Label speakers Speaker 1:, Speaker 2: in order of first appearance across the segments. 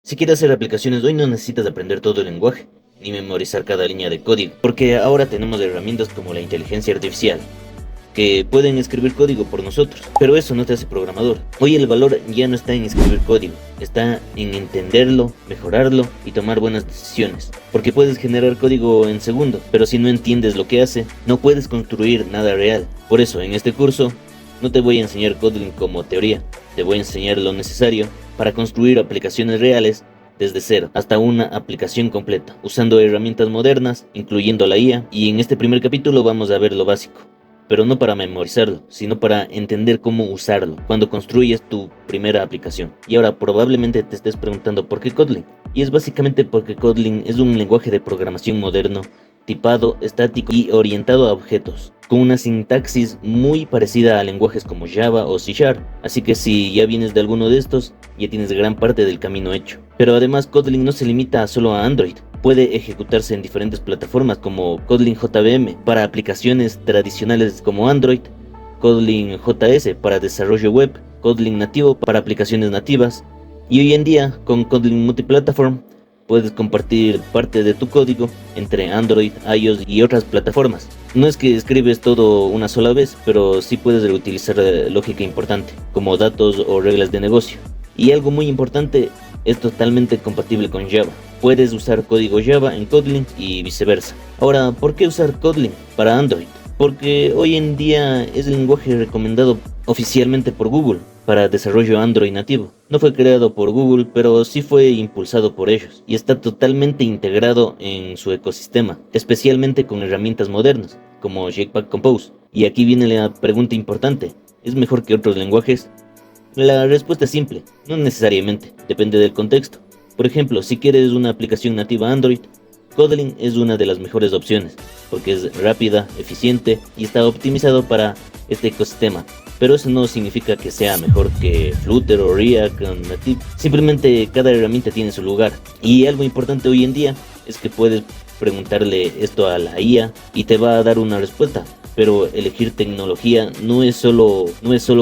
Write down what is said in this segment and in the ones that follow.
Speaker 1: Si quieres hacer aplicaciones hoy no necesitas aprender todo el lenguaje, ni memorizar cada línea de código, porque ahora tenemos herramientas como la inteligencia artificial, que pueden escribir código por nosotros, pero eso no te hace programador. Hoy el valor ya no está en escribir código, está en entenderlo, mejorarlo y tomar buenas decisiones, porque puedes generar código en segundos, pero si no entiendes lo que hace, no puedes construir nada real. Por eso, en este curso, no te voy a enseñar Kotlin como teoría, te voy a enseñar lo necesario para construir aplicaciones reales desde cero hasta una aplicación completa, usando herramientas modernas, incluyendo la IA, y en este primer capítulo vamos a ver lo básico, pero no para memorizarlo, sino para entender cómo usarlo cuando construyes tu primera aplicación. Y ahora probablemente te estés preguntando ¿por qué Kotlin? Y es básicamente porque Kotlin es un lenguaje de programación moderno, tipado, estático y orientado a objetos, con una sintaxis muy parecida a lenguajes como Java o C Sharp, así que si ya vienes de alguno de estos, ya tienes gran parte del camino hecho. Pero además Kotlin no se limita solo a Android, puede ejecutarse en diferentes plataformas como Kotlin JVM para aplicaciones tradicionales como Android, Kotlin JS para desarrollo web, Kotlin nativo para aplicaciones nativas, y hoy en día con Kotlin Multiplatform puedes compartir parte de tu código entre Android, iOS y otras plataformas. No es que escribes todo una sola vez, pero sí puedes reutilizar lógica importante, como datos o reglas de negocio. Y algo muy importante, es totalmente compatible con Java. Puedes usar código Java en Kotlin y viceversa. Ahora, ¿por qué usar Kotlin para Android? Porque hoy en día es el lenguaje recomendado oficialmente por Google para desarrollo Android nativo. No fue creado por Google, pero sí fue impulsado por ellos y está totalmente integrado en su ecosistema, especialmente con herramientas modernas como Jetpack Compose. Y aquí viene la pregunta importante: ¿es mejor que otros lenguajes? La respuesta es simple, no necesariamente, depende del contexto. Por ejemplo, si quieres una aplicación nativa Android, Kotlin es una de las mejores opciones, porque es rápida, eficiente y está optimizado para este ecosistema. Pero eso no significa que sea mejor que Flutter o React o Native, simplemente cada herramienta tiene su lugar. Y algo importante hoy en día es que puedes preguntarle esto a la IA y te va a dar una respuesta. Pero elegir tecnología no es solo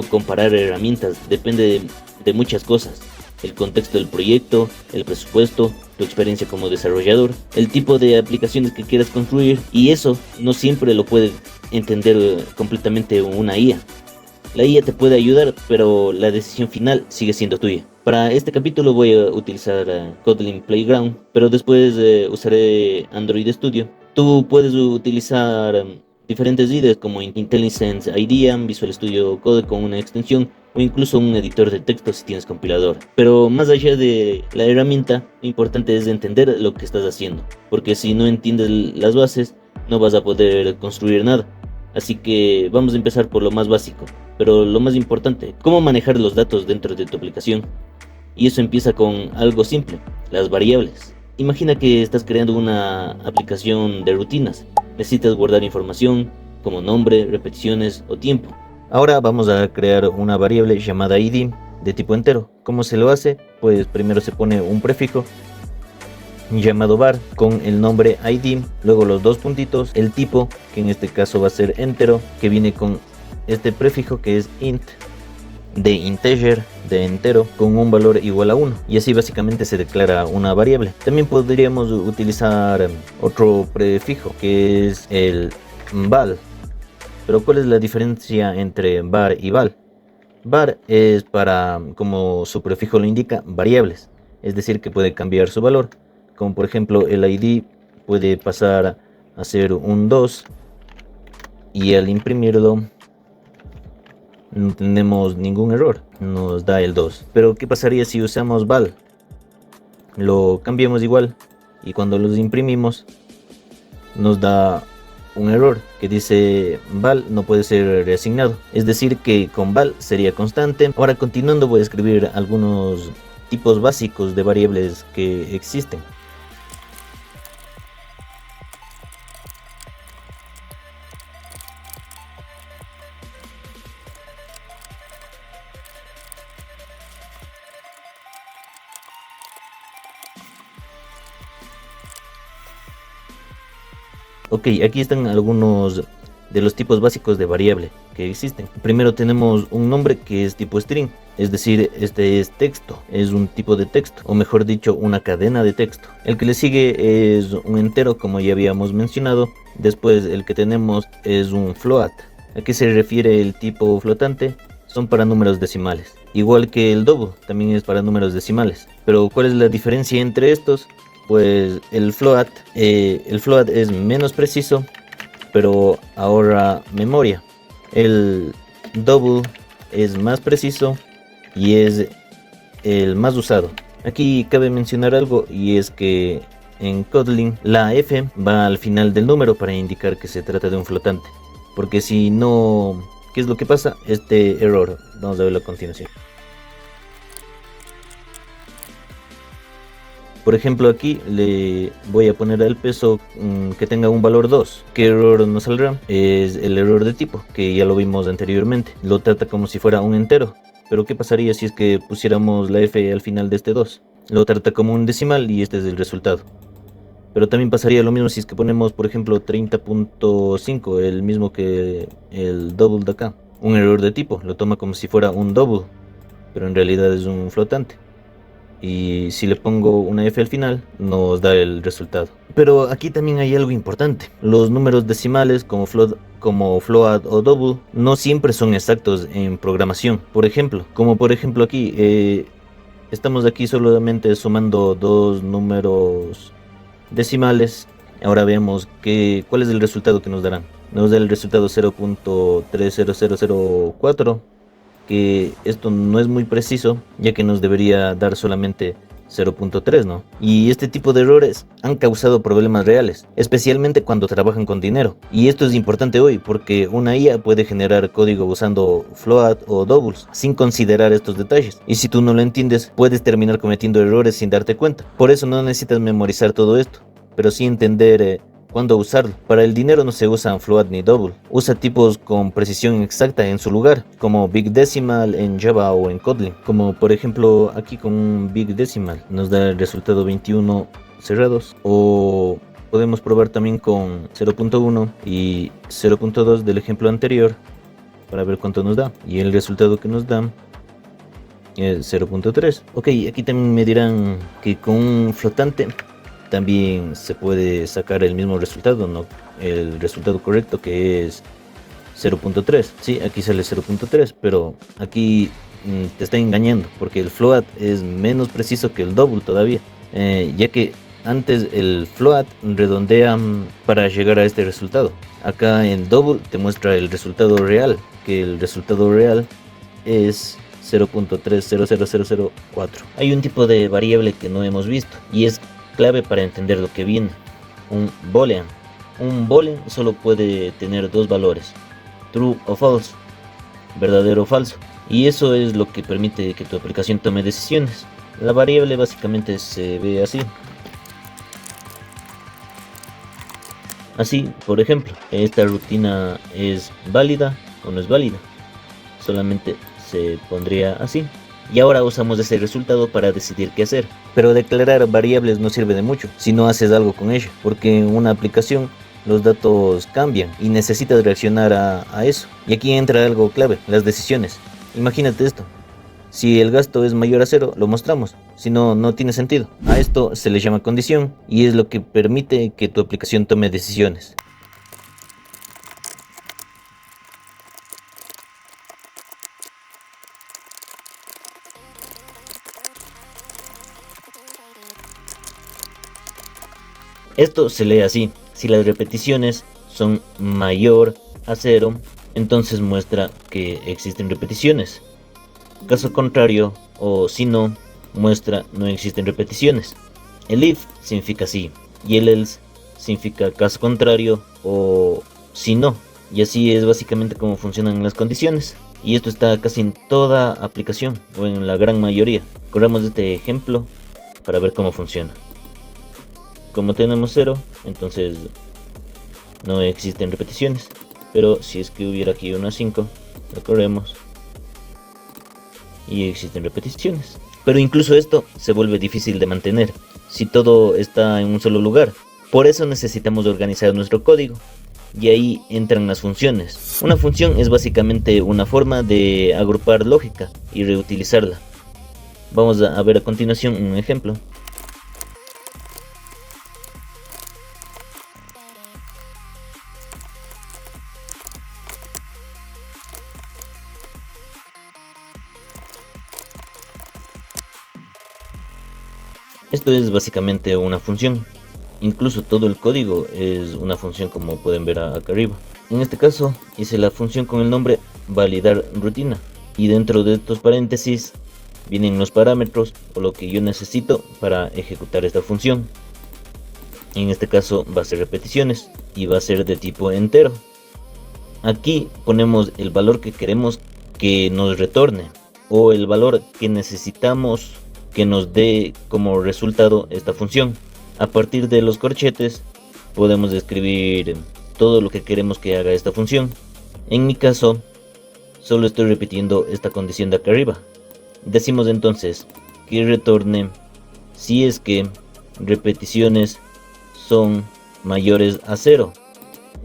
Speaker 1: comparar herramientas, depende de muchas cosas: el contexto del proyecto, el presupuesto, tu experiencia como desarrollador, el tipo de aplicaciones que quieras construir, y eso no siempre lo puede entender completamente una IA. La IA te puede ayudar, pero la decisión final sigue siendo tuya. Para este capítulo voy a utilizar Kotlin Playground, pero después usaré Android Studio. Tú puedes utilizar diferentes IDEs como IntelliSense IDEA, Visual Studio Code con una extensión o incluso un editor de texto si tienes compilador. Pero más allá de la herramienta, lo importante es entender lo que estás haciendo, porque si no entiendes las bases, no vas a poder construir nada. Así que vamos a empezar por lo más básico, pero lo más importante: cómo manejar los datos dentro de tu aplicación. Y eso empieza con algo simple: las variables. Imagina que estás creando una aplicación de rutinas. Necesitas guardar información como nombre, repeticiones o tiempo. Ahora vamos a crear una variable llamada id de tipo entero. ¿Cómo se lo hace? Pues primero se pone un prefijo llamado var con el nombre id, luego los dos puntitos, el tipo, que en este caso va a ser entero, que viene con este prefijo que es int, de integer, de entero, con un valor igual a 1, y así básicamente se declara una variable. También podríamos utilizar otro prefijo que es el val. Pero ¿cuál es la diferencia entre var y val? Var es para, como su prefijo lo indica, variables, es decir que puede cambiar su valor, como por ejemplo el id puede pasar a ser un 2 y al imprimirlo no tenemos ningún error, nos da el 2. Pero ¿qué pasaría si usamos val? Lo cambiamos igual y cuando los imprimimos nos da un error que dice val no puede ser reasignado, es decir que con val sería constante. Ahora, continuando, voy a escribir algunos tipos básicos de variables que existen. Ok, aquí están algunos de los tipos básicos de variable. que existen. Primero tenemos un nombre que es tipo string, es decir, este es texto, es un tipo de texto, o mejor dicho, una cadena de texto. El que le sigue es un entero, como ya habíamos mencionado. Después el que tenemos es un float. ¿A qué se refiere el tipo flotante? Son para números decimales. Igual que el double, también es para números decimales. Pero ¿cuál es la diferencia entre estos? Pues el float es menos preciso, pero ahorra memoria. El double es más preciso y es el más usado. Aquí cabe mencionar algo, y es que en Kotlin la F va al final del número para indicar que se trata de un flotante. Porque si no, ¿qué es lo que pasa? Este error, vamos a verlo a continuación. Por ejemplo, aquí le voy a poner al peso que tenga un valor 2. ¿Qué error nos saldrá? Es el error de tipo, que ya lo vimos anteriormente. Lo trata como si fuera un entero. Pero ¿qué pasaría si es que pusiéramos la F al final de este 2? Lo trata como un decimal y este es el resultado. Pero también pasaría lo mismo si es que ponemos, por ejemplo, 30.5, el mismo que el double de acá. Un error de tipo, lo toma como si fuera un double, pero en realidad es un flotante. Y si le pongo una F al final, nos da el resultado. Pero aquí también hay algo importante. Los números decimales como float o double no siempre son exactos en programación. Por ejemplo, aquí, estamos aquí solamente sumando dos números decimales. Ahora veamos cuál es el resultado que nos darán. Nos da el resultado 0.30004, que esto no es muy preciso, ya que nos debería dar solamente 0.3, ¿no? Y este tipo de errores han causado problemas reales, especialmente cuando trabajan con dinero. Y esto es importante hoy, porque una IA puede generar código usando float o doubles sin considerar estos detalles. Y si tú no lo entiendes, puedes terminar cometiendo errores sin darte cuenta. Por eso no necesitas memorizar todo esto, pero sí entender cuándo usarlo. Para el dinero no se usan float ni double. Usa tipos con precisión exacta en su lugar, como Big Decimal en Java o en Kotlin. Como por ejemplo aquí con un Big Decimal nos da el resultado 21 cerrados. O podemos probar también con 0.1 y 0.2 del ejemplo anterior para ver cuánto nos da. Y el resultado que nos da es 0.3. Ok, aquí también me dirán que con un flotante también se puede sacar el mismo resultado, ¿no? El resultado correcto, que es 0.3. Sí, aquí sale 0.3, pero aquí te está engañando, porque el float es menos preciso que el double todavía, ya que antes el float redondea para llegar a este resultado. Acá en double te muestra el resultado real, que el resultado real es 0.300004. Hay un tipo de variable que no hemos visto, y es clave para entender lo que viene: un boolean. Un boolean solo puede tener dos valores, true o false, verdadero o falso, y eso es lo que permite que tu aplicación tome decisiones. La variable básicamente se ve así. Así, por ejemplo, esta rutina es válida o no es válida. Solamente se pondría así. Y ahora usamos ese resultado para decidir qué hacer. Pero declarar variables no sirve de mucho si no haces algo con ella, porque en una aplicación los datos cambian y necesitas reaccionar a eso. Y aquí entra algo clave: las decisiones. Imagínate esto: si el gasto es mayor a 0, lo mostramos, si no, no tiene sentido. A esto se le llama condición, y es lo que permite que tu aplicación tome decisiones. Esto se lee así: si las repeticiones son mayor a 0, entonces muestra que existen repeticiones. Caso contrario, o si no, muestra no existen repeticiones. El if significa sí, y el else significa caso contrario o si no. Y así es básicamente como funcionan las condiciones. Y esto está casi en toda aplicación, o en la gran mayoría. Corramos este ejemplo para ver cómo funciona. Como tenemos 0, entonces no existen repeticiones. Pero si es que hubiera aquí una 5, la corremos y existen repeticiones. Pero incluso esto se vuelve difícil de mantener si todo está en un solo lugar. Por eso necesitamos organizar nuestro código. y ahí entran las funciones. Una función es básicamente una forma de agrupar lógica y reutilizarla. Vamos a ver a continuación un ejemplo. Esto es básicamente una función. Incluso todo el código es una función, como pueden ver acá arriba. En este caso hice la función con el nombre validar rutina, y dentro de estos paréntesis vienen los parámetros o lo que yo necesito para ejecutar esta función. En este caso va a ser repeticiones y va a ser de tipo entero. Aquí ponemos el valor que queremos que nos retorne o el valor que necesitamos que nos dé como resultado esta función. A partir de los corchetes podemos escribir todo lo que queremos que haga esta función. En mi caso solo estoy repitiendo esta condición de acá arriba. Decimos entonces que retorne si es que repeticiones son mayores a 0.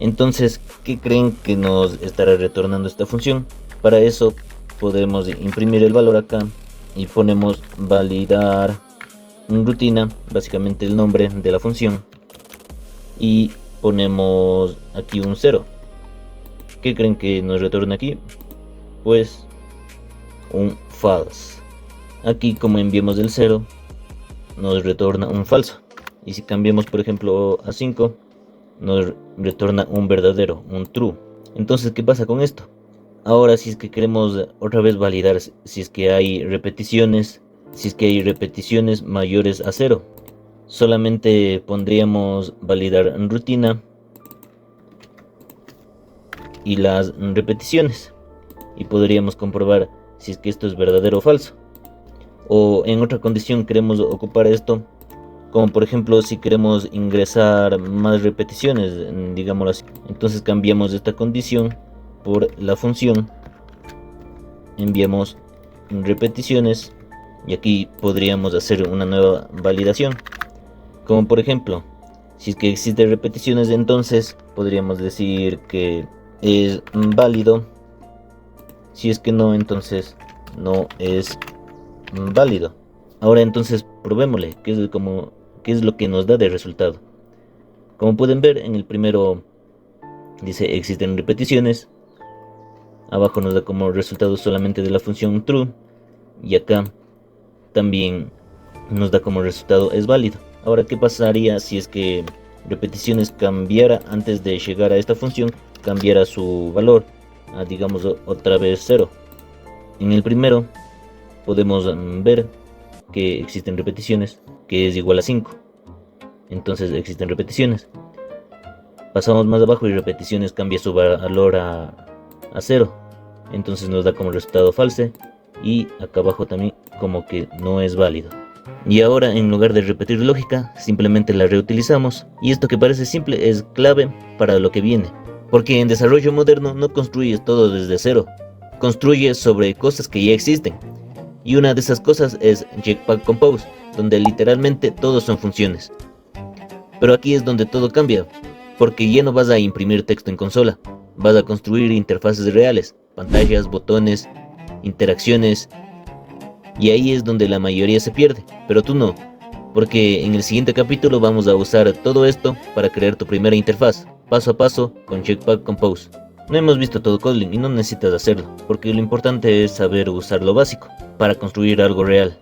Speaker 1: Entonces, ¿qué creen que nos estará retornando esta función? Para eso podemos imprimir el valor acá y ponemos validar rutina, básicamente el nombre de la función, y ponemos aquí un 0. ¿Qué creen que nos retorna aquí? Pues un false. Aquí, como enviamos el 0, nos retorna un falso, y si cambiamos por ejemplo a 5, nos retorna un verdadero, un true. Entonces, ¿qué pasa con esto? Ahora, si es que queremos otra vez validar si es que hay repeticiones, mayores a 0, solamente pondríamos validar rutina y las repeticiones, y podríamos comprobar si es que esto es verdadero o falso. O en otra condición queremos ocupar esto, como por ejemplo si queremos ingresar más repeticiones, digámoslo así. Entonces cambiamos esta condición por la función, enviamos repeticiones, y aquí podríamos hacer una nueva validación. Como por ejemplo, si es que existen repeticiones, entonces podríamos decir que es válido. Si es que no, entonces no es válido. Ahora entonces probémosle qué es lo que nos da de resultado. Como pueden ver, en el primero dice existen repeticiones, abajo nos da como resultado solamente de la función true, y acá también nos da como resultado es válido. Ahora, ¿qué pasaría si es que repeticiones cambiara antes de llegar a esta función, cambiara su valor a, digamos, otra vez 0? En el primero podemos ver que existen repeticiones, que es igual a 5. Entonces existen repeticiones. Pasamos más abajo y repeticiones cambia su valor a 0. Entonces nos da como resultado false, y acá abajo también como que no es válido. Y ahora, en lugar de repetir lógica, simplemente la reutilizamos, y esto que parece simple es clave para lo que viene, porque en desarrollo moderno no construyes todo desde cero, construyes sobre cosas que ya existen, y una de esas cosas es Jetpack Compose, donde literalmente todos son funciones. Pero aquí es donde todo cambia, porque ya no vas a imprimir texto en consola, vas a construir interfaces reales, pantallas, botones, interacciones, y ahí es donde la mayoría se pierde, pero tú no, porque en el siguiente capítulo vamos a usar todo esto para crear tu primera interfaz, paso a paso con Jetpack Compose. No hemos visto todo Kotlin y no necesitas hacerlo, porque lo importante es saber usar lo básico para construir algo real.